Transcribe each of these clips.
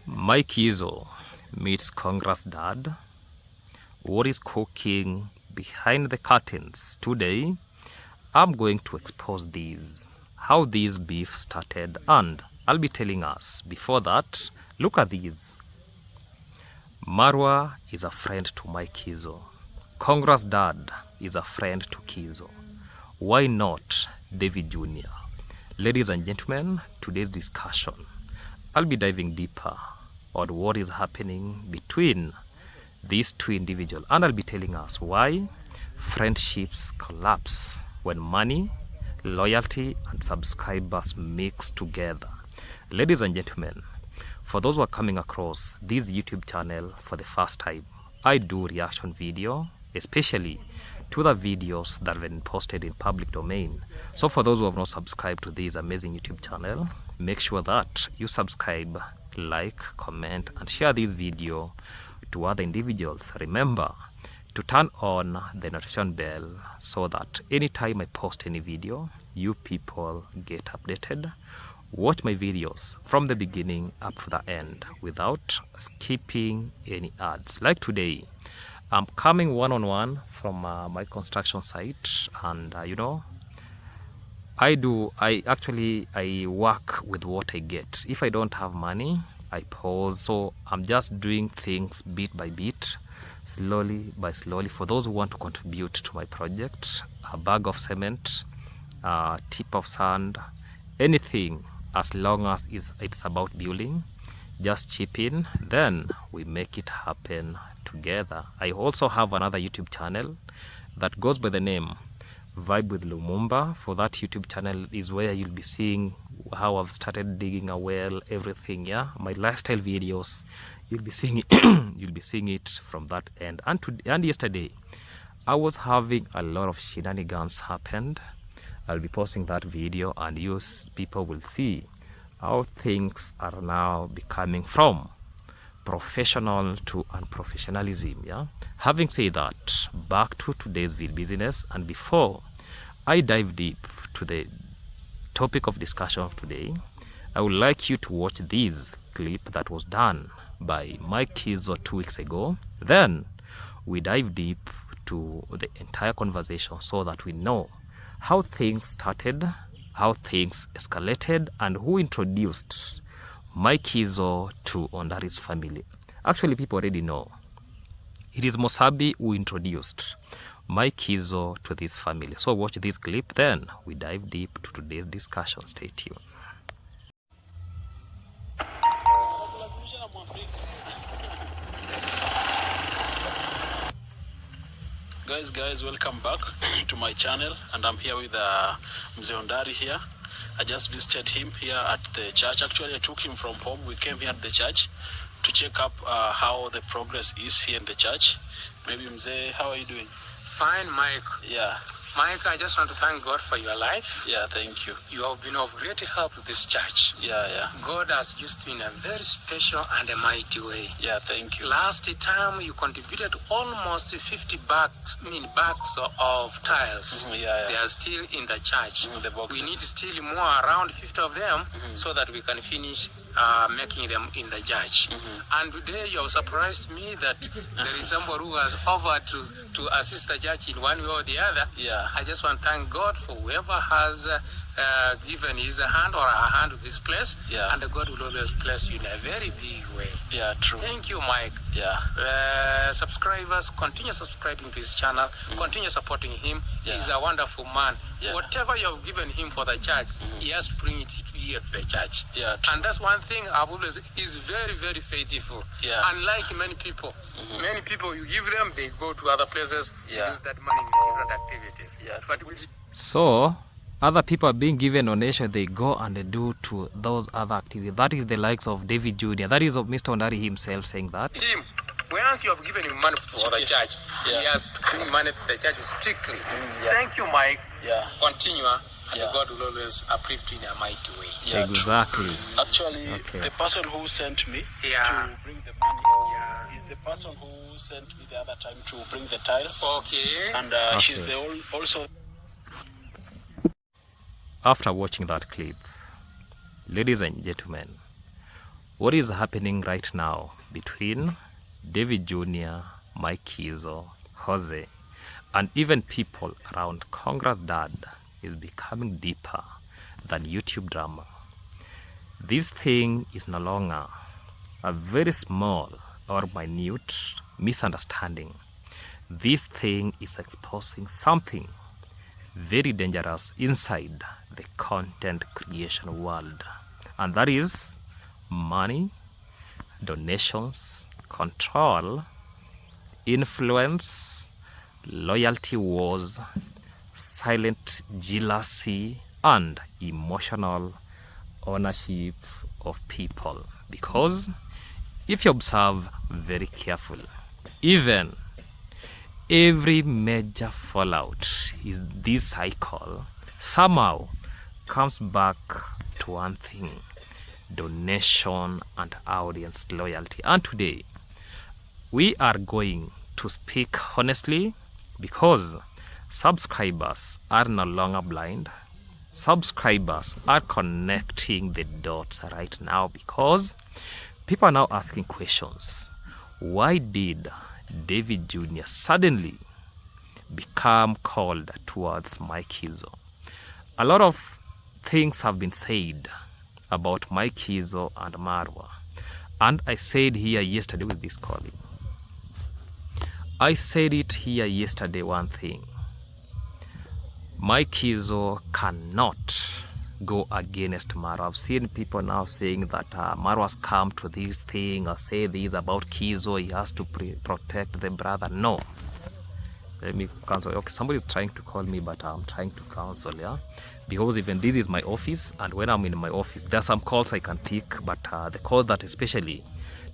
My Kizzo meets Congress dad. What is cooking behind the curtains? Today, I'm going to expose these, how this beef started, and I'll be telling us. Before that, look at these. Marwa is a friend to my Kizzo. Congress dad is a friend to Kizzo. Why not Davy Jr.? Ladies and gentlemen, today's discussion, I'll be diving deeper on what is happening between these two individuals, and I'll be telling us why friendships collapse when money, loyalty, and subscribers mix together. Ladies and gentlemen, for those who are coming across this YouTube channel for the first time, I do reaction video, especially to the videos that have been posted in public domain. So for those who have not subscribed to this amazing YouTube channel, make sure that you subscribe, like, comment, and share this video to other individuals. Remember to turn on the notification bell so that anytime I post any video, you people get updated. Watch my videos from the beginning up to the end without skipping any ads. Like today, I'm coming one-on-one from my construction site, and I work with what I get. If I don't have money, I pause. So I'm just doing things bit by bit, slowly by slowly. For those who want to contribute to my project, a bag of cement, a tip of sand, anything, as long as it's about building, just chip in, then we make it happen together. I also have another YouTube channel that goes by the name Vibe with Lumumba. For that YouTube channel is where you'll be seeing how I've started digging a well, everything. Yeah, my lifestyle videos, you'll be seeing it you'll be seeing it from that end. And yesterday I was having a lot of shenanigans happened. I'll be posting that video, and you people will see how things are now becoming from professional to unprofessionalism. Yeah, having said that, back to today's business, and before I dive deep to the topic of discussion of today, I would like you to watch this clip that was done by my Kizzo 2 weeks ago. Then we dive deep to the entire conversation so that we know how things started, how things escalated, and who introduced my Kizzo to Ondari's family. Actually, people already know. It is Mosabi who introduced my Kizzo to this family. So watch this clip, then we dive deep to today's discussion. Stay tuned. Guys, welcome back to my channel, and I'm here with Mzee Ondari here. I just visited him here at the church. Actually, I took him from home. We came here at the church to check up how the progress is here in the church. Maybe Mzee, how are you doing? Fine, Mike. Yeah. Mike, I just want to thank God for your life. Yeah, thank you. You have been of great help to this church. Yeah. God has used you in a very special and a mighty way. Yeah, thank you. Last time you contributed almost 50 bags of tiles. Yeah. They are still in the church. The boxes. We need still more, around 50 of them, so that we can finish making them in the church. And today you have surprised me that there is somebody who has offered to assist the church in one way or the other. Yeah. I just want to thank God for whoever has given his hand or her hand to this place. Yeah. And God will always bless you in a very big way. Yeah, true. Thank you, Mike. Yeah. Subscribers, continue subscribing to his channel. Continue supporting him. Yeah. He's a wonderful man. Yeah. Whatever you have given him for the church, he has to bring it here to the church. Yeah, true. And that's one thing I've always, is very, very faithful. Yeah. Unlike many people. Many people, you give them, they go to other places, Yeah. use that money in different activities. Yeah. But So other people are being given donation, they go and they do to those other activities. That is the likes of Davy Jr. That is of Mr. Ondari himself saying that. Tim, once you have given him money for the church, Yeah. he has to bring money to the church strictly. Yeah. Thank you, Mike. Yeah. Continue, and Yeah. God will always approve you in a mighty way. Yeah, Exactly. true. Actually, Okay. the person who sent me Yeah. to bring the money Yeah. is the person who sent me the other time to bring the tiles. Okay. And she's Okay. also. After watching that clip, ladies and gentlemen, what is happening right now between Davy Jr., Mike Kizzo, Jose, and even people around Congress Dad is becoming deeper than YouTube drama. This thing is no longer a very small or minute misunderstanding. This thing is exposing something very dangerous inside the content creation world, and that is money, donations, control, influence, loyalty wars, silent jealousy, and emotional ownership of people. Because if you observe very carefully, even every major fallout is this cycle somehow comes back to one thing: donation and audience loyalty. And today we are going to speak honestly, because subscribers are no longer blind. Subscribers are connecting the dots right now, because people are now asking questions. Why did David Jr. suddenly become cold towards Mike Kizzo? A lot of things have been said about Mike Kizzo and Marwa, and I said here yesterday with this colleague. I said it here yesterday, one thing: Mike Kizzo cannot go against Marwa. I've seen people now saying that Marwa's come to this thing or say this about Kizzo, he has to protect the brother. No. Let me cancel. Okay, somebody is trying to call me, but I'm trying to cancel, yeah? Because even this is my office, and when I'm in my office, there are some calls I can pick, but the call that especially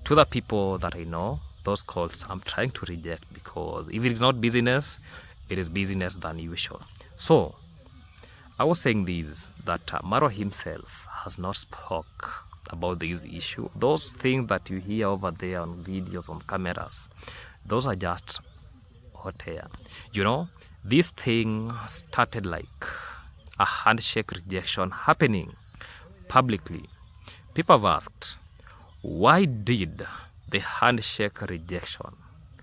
to the people that I know, those calls I'm trying to reject, because if it is not business, it is business than usual. So, I was saying this, that Marwa himself has not spoke about this issue. Those things that you hear over there on videos, on cameras, those are just hot air. You know, this thing started like a handshake rejection happening publicly. People have asked, why did the handshake rejection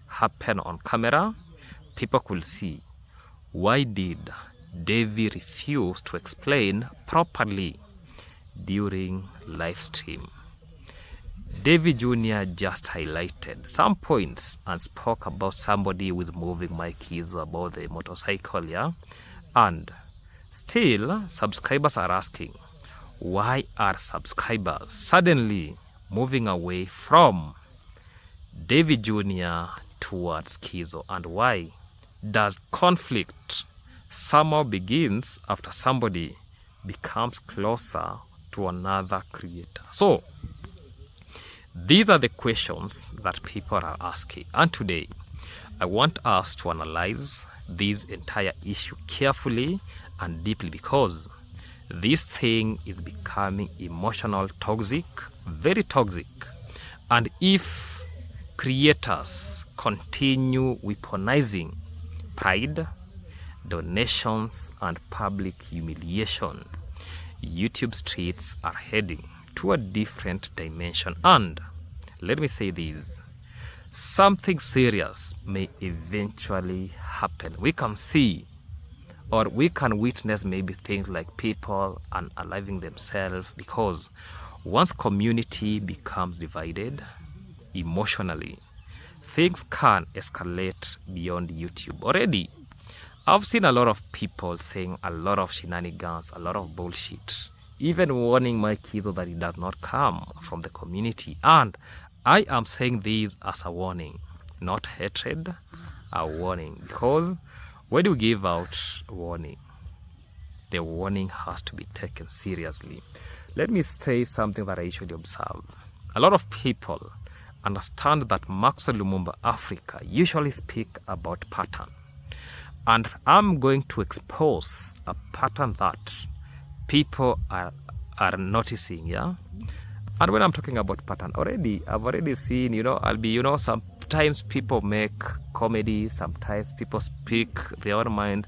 happen on camera? People could see. Why did Davy refuse to explain properly during live stream? Davy Jr. just highlighted some points and spoke about somebody who is moving Mike Kizzo about the motorcycle, yeah? And still, subscribers are asking, why are subscribers suddenly moving away from Davy Jr. towards Kizzo? And why does conflict somehow begins after somebody becomes closer to another creator? So these are the questions that people are asking, and today I want us to analyze this entire issue carefully and deeply, because this thing is becoming emotional, toxic, very toxic. And if creators continue weaponizing pride, donations, and public humiliation, YouTube streets are heading to a different dimension. And let me say this: something serious may eventually happen. We can see, or we can witness maybe things like people unaliving themselves, because once community becomes divided emotionally, things can escalate beyond YouTube. Already I've seen a lot of people saying a lot of shenanigans, a lot of bullshit, even warning Mike Kizzo that it does not come from the community. And I am saying this as a warning, not hatred, a warning. Because when you give out a warning, the warning has to be taken seriously. Let me say something that I usually observe. A lot of people understand that Maxwell Lumumba Africa usually speak about pattern. And I'm going to expose a pattern that people are noticing, yeah? And when I'm talking about pattern, I've already seen, sometimes people make comedy, sometimes people speak their own mind.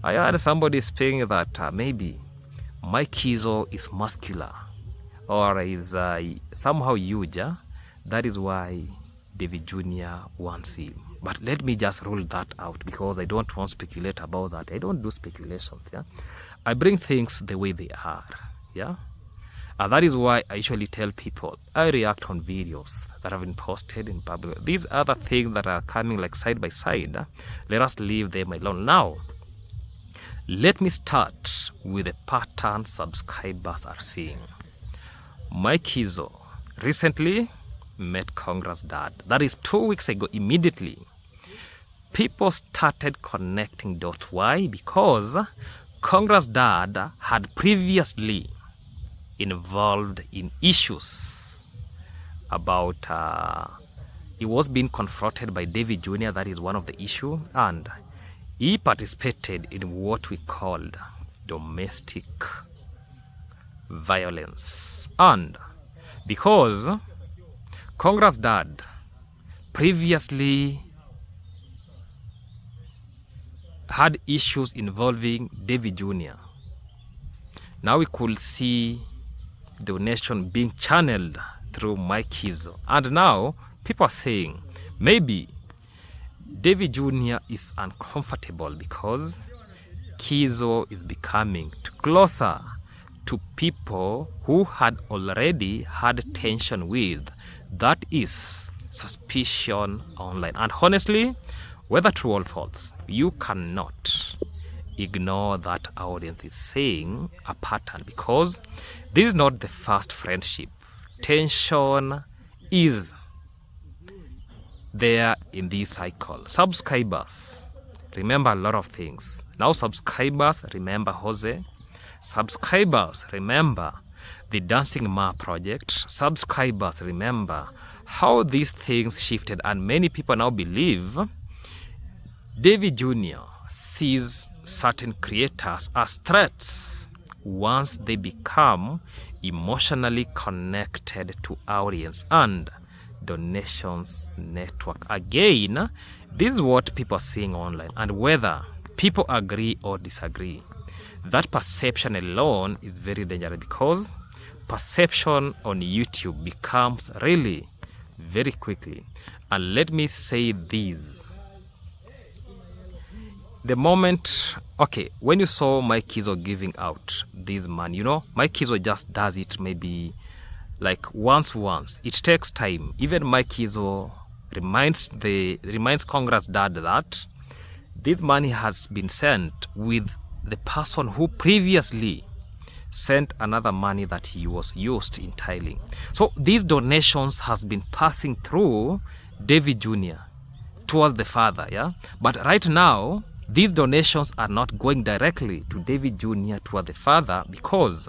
I heard somebody saying that maybe Mike Kizzo is muscular or is somehow huge. That is why Davy Jr. wants him. But let me just rule that out because I don't want to speculate about that. I don't do speculations. Yeah, I bring things the way they are. Yeah, and that is why I usually tell people I react on videos that have been posted in public. These other things that are coming like side by side, let us leave them alone. Now, let me start with the pattern subscribers are seeing. My Kizzo recently met Congress dad. That is 2 weeks ago. Immediately, people started connecting dots. Why? Because Congress dad had previously involved in issues about he was being confronted by Davy Jr. That is one of the issue, and he participated in what we called domestic violence. And because Congress dad previously had issues involving Davy Jr., now we could see donation being channeled through my Kizzo. And now people are saying maybe Davy Jr. is uncomfortable because Kizzo is becoming closer to people who had already had tension with. That is suspicion online. And honestly, whether true or false, you cannot ignore that audience is saying a pattern, because this is not the first friendship. Tension is there in this cycle. Subscribers remember a lot of things. Now subscribers remember Jose. Subscribers remember the Dancing Ma project. Subscribers remember how these things shifted, and many people now believe Davy Jr. sees certain creators as threats once they become emotionally connected to audience and donations network. Again, this is what people are seeing online, and whether people agree or disagree, that perception alone is very dangerous, because perception on YouTube becomes really very quickly. And let me say this. The moment, okay, when you saw my Kizzo giving out this man, you know, my Kizzo just does it maybe like once. It takes time. Even my Kizzo reminds Congress dad that this money has been sent with the person who previously sent another money that he was used in tiling. So these donations has been passing through Davy Jr. towards the father, yeah. But right now, these donations are not going directly to Davy Jr. toward the father, because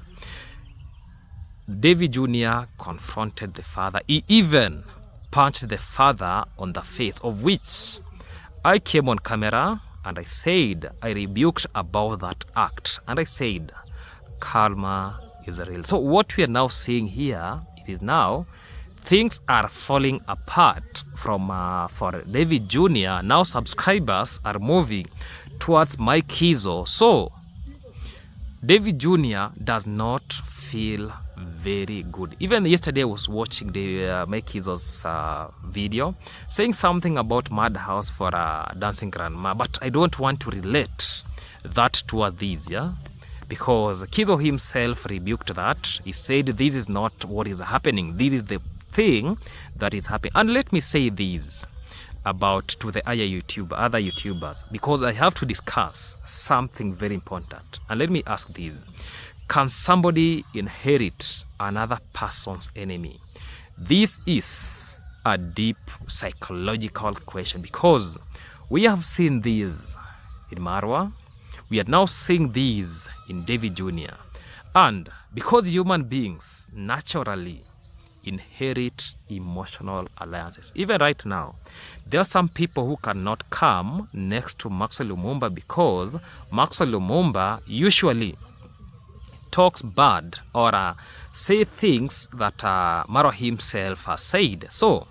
Davy Jr. confronted the father. He even punched the father on the face, of which I came on camera and I said, I rebuked about that act, and I said, karma is real. So what we are now seeing here, it is now things are falling apart from for Davy Jr. Now subscribers are moving towards my Kizzo. So Davy Jr. does not feel very good. Even yesterday I was watching the my Kizzo's video saying something about Madhouse for Dancing Grandma, but I don't want to relate that towards this, yeah, because Kizzo himself rebuked that. He said this is not what is happening, this is the thing that is happening. And let me say this about to the other YouTubers, because I have to discuss something very important. And let me ask this: can somebody inherit another person's enemy? This is a deep psychological question, because we have seen this in Marwa, we are now seeing this in Davy Jr. And because human beings naturally inherit emotional alliances. Even right now, there are some people who cannot come next to Maxwell Lumumba because Maxwell Lumumba usually talks bad or say things that Maro himself has said. So,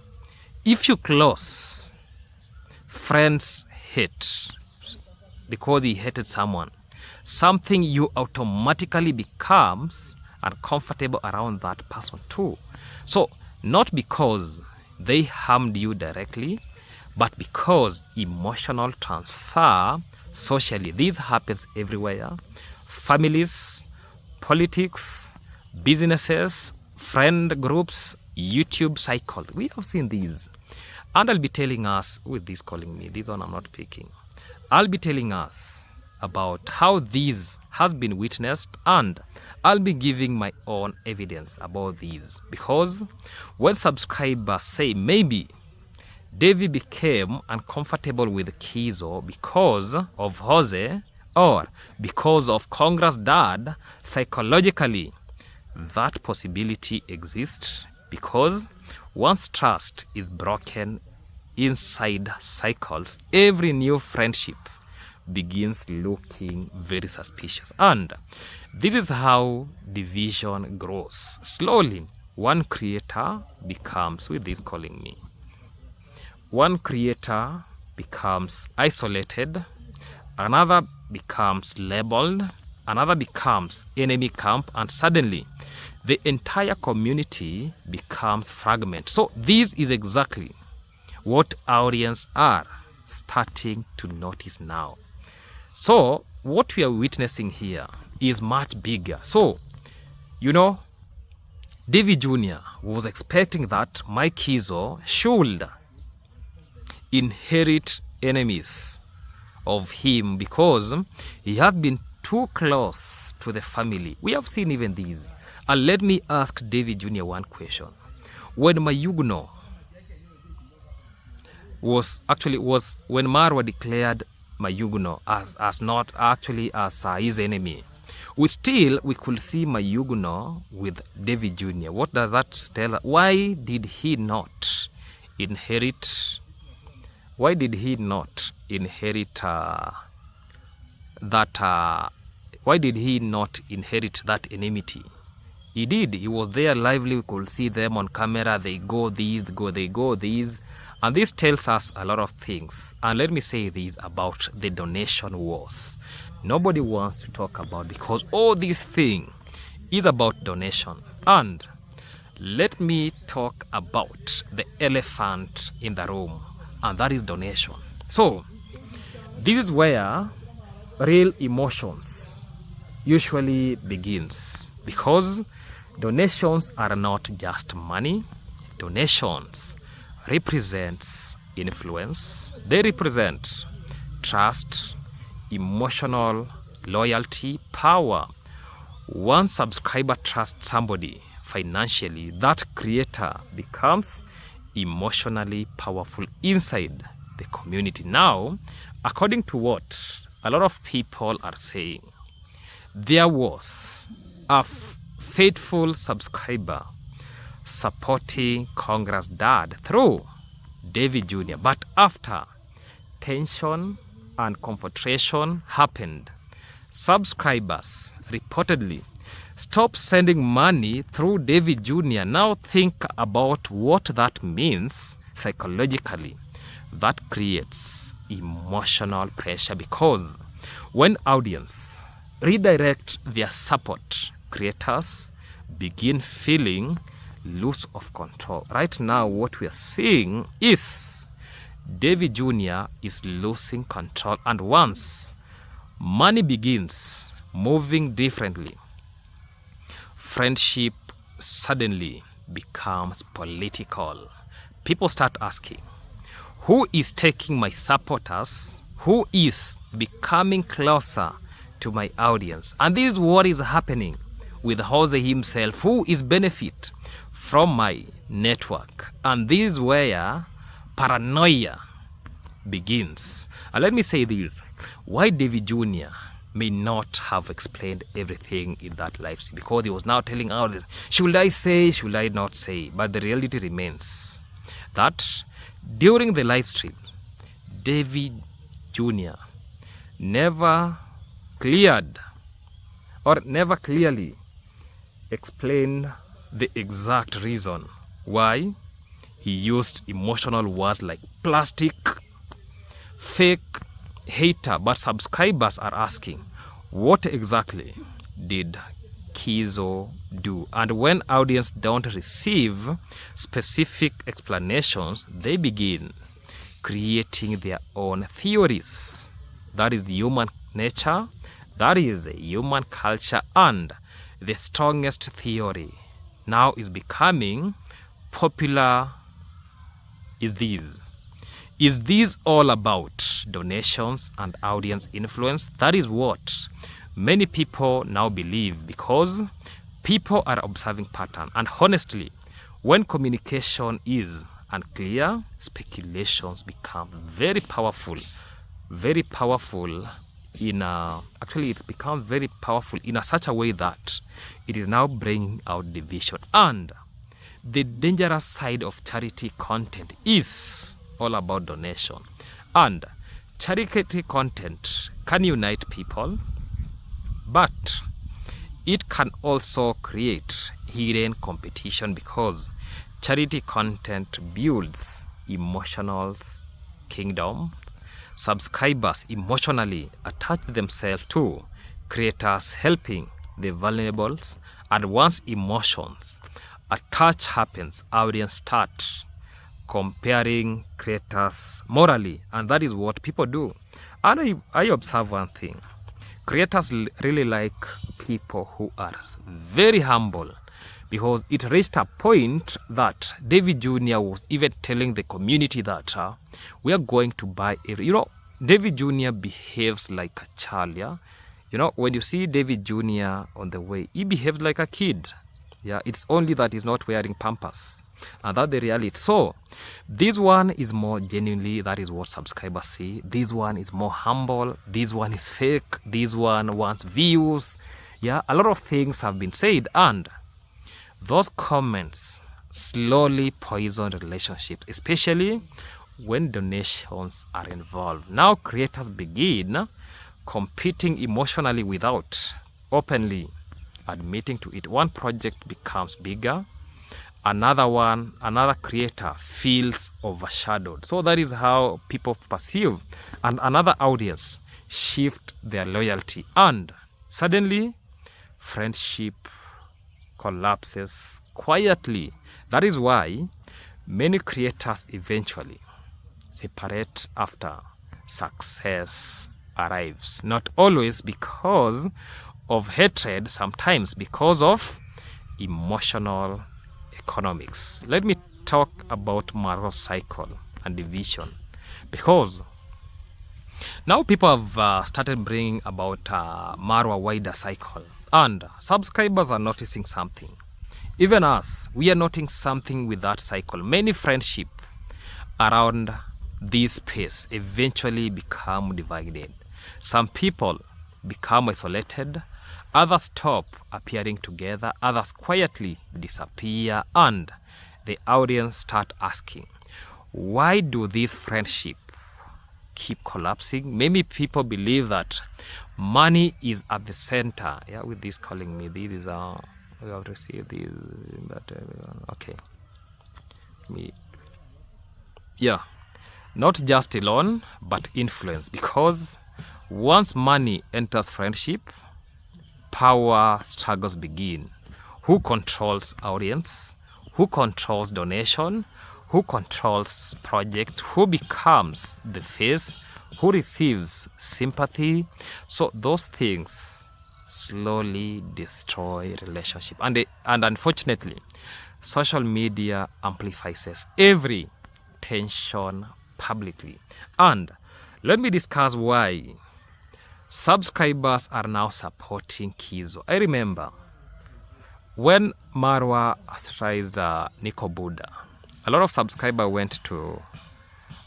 if you close, friends hate because he hated someone, something you automatically becomes and comfortable around that person too. So not because they harmed you directly, but because emotional transfer socially, this happens everywhere. Families, politics, businesses, friend groups, YouTube cycle. We have seen these. And I'll be telling us, with this calling me, this one I'm not picking. I'll be telling us about how this has been witnessed, and I'll be giving my own evidence about these. Because when subscribers say maybe Davy became uncomfortable with Kizzo because of Jose or because of Congress dad, psychologically, that possibility exists, because once trust is broken inside cycles, every new friendship begins looking very suspicious. And this is how division grows. Slowly, one creator becomes, with this calling me, one creator becomes isolated, another becomes labeled, another becomes enemy camp, and suddenly the entire community becomes fragmented. So this is exactly what audience are starting to notice now. So what we are witnessing here is much bigger. So, you know, Davy Jr. was expecting that Mike Kizzo should inherit enemies of him because he has been too close to the family. We have seen even these. And let me ask Davy Jr. one question. When Mayugno when Marwa declared Mayugno as not actually as his enemy, we could see Mayugno with Davy Jr. What does that tell us? Why did he not inherit? Why did he not inherit why did he not inherit that enmity? He did. He was there lively. We could see them on camera. They go these, they go these. And this tells us a lot of things. And let me say this about the donation wars. Nobody wants to talk about, because all this thing is about donation. And let me talk about the elephant in the room, and that is donation. So this is where real emotions usually begins, because donations are not just money. Donations represents influence. They represent trust, emotional loyalty, power. One subscriber trusts somebody financially, that creator becomes emotionally powerful inside the community. Now, according to what a lot of people are saying, there was a faithful subscriber supporting Congress dad through Davy Jr. But after tension and confrontation happened, subscribers reportedly stopped sending money through Davy Jr. Now think about what that means psychologically. That creates emotional pressure, because when audience redirect their support, creators begin feeling loss of control. Right now, what we are seeing is Davy Jr. is losing control, and once money begins moving differently, friendship suddenly becomes political. People start asking, who is taking my supporters? Who is becoming closer to my audience? And this is what is happening with Jose himself, who is benefit from my network. And this is where paranoia begins. And let me say this, why Davy Jr. may not have explained everything in that live stream, because he was now telling audience, should I say, should I not say? But the reality remains that during the live stream, Davy Jr. never clearly explained the exact reason why he used emotional words like plastic, fake, hater. But subscribers are asking, what exactly did Kizzo do. And when audience don't receive specific explanations, they begin creating their own theories. That is human nature, that is human culture, and the strongest theory now is becoming popular is this. Is this all about donations and audience influence? That is what many people now believe, because people are observing pattern. And honestly, when communication is unclear, speculations become very powerful actually it becomes very powerful in such a way that it is now bringing out division. And the dangerous side of charity content is all about donation. And charity content can unite people, but it can also create hidden competition, because charity content builds emotional kingdom. Subscribers emotionally attach themselves to creators helping the vulnerable, and once emotions attach happens, audience start comparing creators morally, and that is what people do. And I observe one thing: creators really like people who are very humble, because it reached a point that Davy Jr. was even telling the community that we are going to buy a, Davy Jr. behaves like a child, yeah. When you see Davy Jr. on the way, he behaves like a kid. Yeah, it's only that he's not wearing pampers, and that's the reality. So this one is more genuinely, that is what subscribers see. This one is more humble, this one is fake, this one wants views. Yeah, a lot of things have been said, and those comments slowly poison relationships, especially when donations are involved. Now creators begin competing emotionally without openly admitting to it. One project becomes bigger, another creator feels overshadowed. So that is how people perceive, and another audience shift their loyalty, and suddenly friendship collapses quietly. That is why many creators eventually separate after success arrives. Not always because of hatred, sometimes because of emotional economics. Let me talk about Marwa's cycle and division, because now people have started bringing about Marwa wider cycle, and subscribers are noticing something. Even us, we are noticing something with that cycle. Many friendship around this space eventually become divided. Some people become isolated, others stop appearing together, others quietly disappear, and the audience start asking, why do these friendships keep collapsing? Many people believe that money is at the center. Yeah, with this calling me, this is we have received this, but okay, yeah, not just alone, but influence, because once money enters friendship, power struggles begin. Who controls audience? Who controls donation? Who controls projects? Who becomes the face? Who receives sympathy? So those things slowly destroy relationship, and unfortunately social media amplifies every tension publicly. And let me discuss why subscribers are now supporting Kizzo. I remember when Marwa raised Nico Buddha, a lot of subscribers went to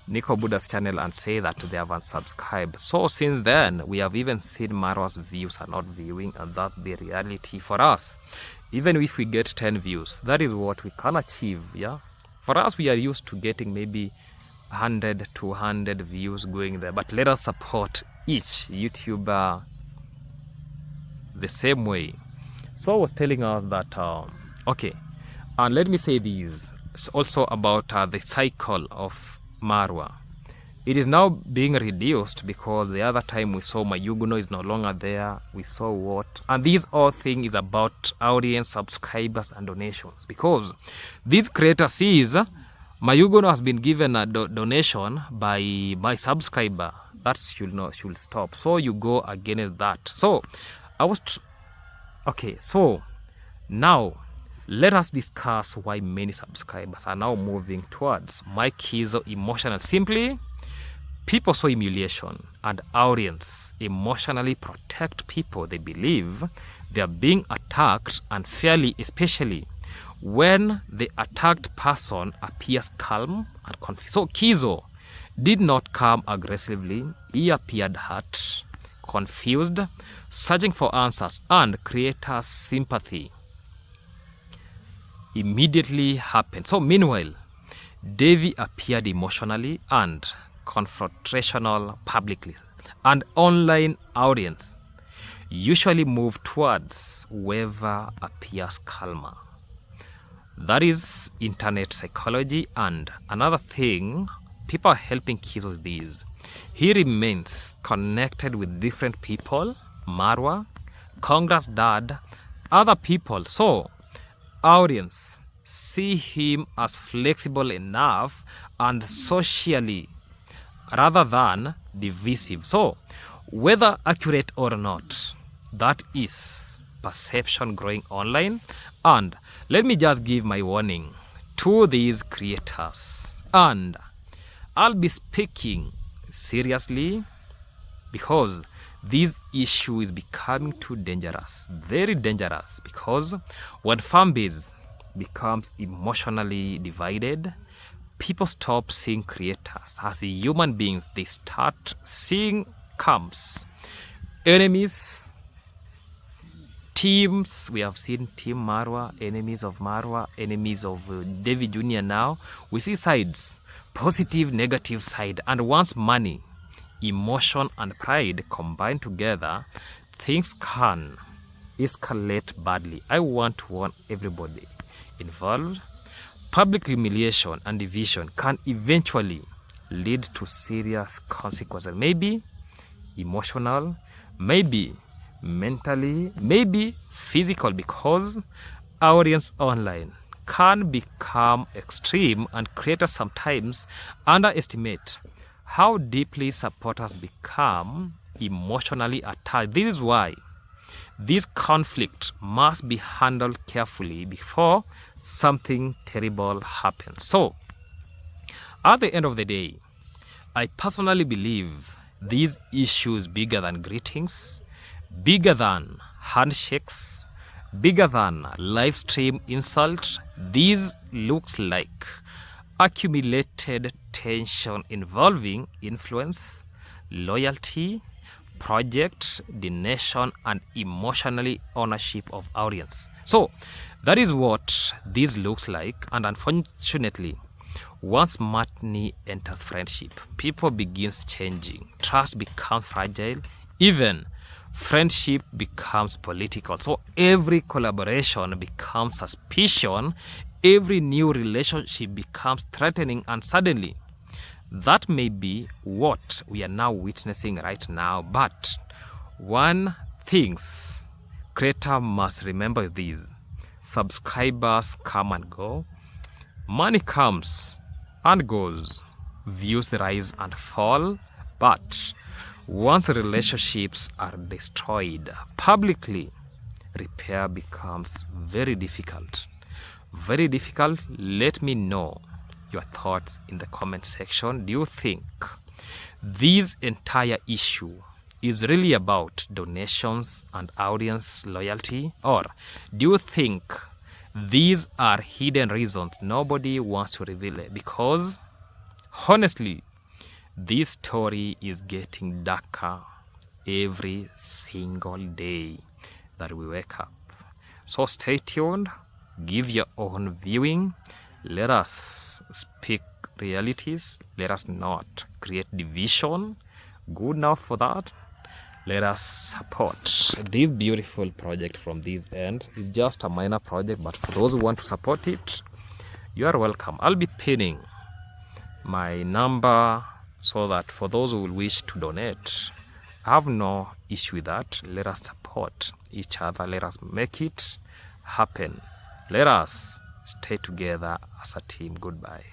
Nico Buddha's channel and say that they haven't subscribed. So since then, we have even seen Marwa's views are not viewing, and that's the reality for us. Even if we get 10 views, that is what we can achieve. Yeah, for us, we are used to getting maybe 100, 200 views going there. But let us support each YouTuber the same way. So I was telling us that, okay, and let me say this also about the cycle of Marwa. It is now being reduced because the other time we saw Mayuguno is no longer there. We saw what? And this whole thing is about audience, subscribers, and donations. Because this creator sees Mayuguno has been given a donation by my subscriber. That should stop. So you go against that. So I was okay. So now let us discuss why many subscribers are now moving towards my Kizzo emotional. Simply, people saw humiliation, and audience emotionally protect people they believe they are being attacked unfairly, especially when the attacked person appears calm and confused. So Kizzo did not come aggressively. He appeared hurt, confused, searching for answers, and creators' sympathy immediately happened. So meanwhile, Davy appeared emotionally and confrontational publicly, and online audience usually move towards whoever appears calmer. That is internet psychology. And another thing, people are helping Kizzo with this. He remains connected with different people, Marwa, Congress Dad, other people. So audience see him as flexible enough and socially rather than divisive. So whether accurate or not, that is perception growing online. And let me just give my warning to these creators, and I'll be speaking seriously because this issue is becoming too dangerous, very dangerous, because when fan base becomes emotionally divided, people stop seeing creators as the human beings. They start seeing camps, enemies, teams. We have seen Team Marwa, enemies of Davy Jr. Now we see sides, positive, negative side. And once money, emotion, and pride combine together, things can escalate badly. I want to warn everybody involved. Public humiliation and division can eventually lead to serious consequences, maybe emotional, maybe mentally, maybe physical, because audience online can become extreme, and creators sometimes underestimate how deeply supporters become emotionally attached. This is why this conflict must be handled carefully before something terrible happens. So at the end of the day, I personally believe these issues bigger than greetings, bigger than handshakes, bigger than live stream insult. These looks like accumulated tension involving influence, loyalty, project, the nation, and emotionally ownership of audience. So that is what this looks like. And unfortunately, once money enters friendship, people begins changing, trust becomes fragile, even friendship becomes political. So every collaboration becomes suspicion, every new relationship becomes threatening, and suddenly that may be what we are now witnessing right now. But one things creator must remember: this subscribers come and go, money comes and goes, views rise and fall, but once relationships are destroyed publicly, repair becomes very difficult. Very difficult. Let me know your thoughts in the comment section. Do you think this entire issue is really about donations and audience loyalty, or do you think these are hidden reasons nobody wants to reveal it? Because honestly, this story is getting darker every single day that we wake up. So stay tuned, give your own viewing. Let us speak realities. Let us not create division. Good enough for that. Let us support this beautiful project from this end. It's just a minor project, but for those who want to support it, you are welcome. I'll be pinning my number so that for those who will wish to donate, I have no issue with that. Let us support each other. Let us make it happen. Let us stay together as a team. Goodbye.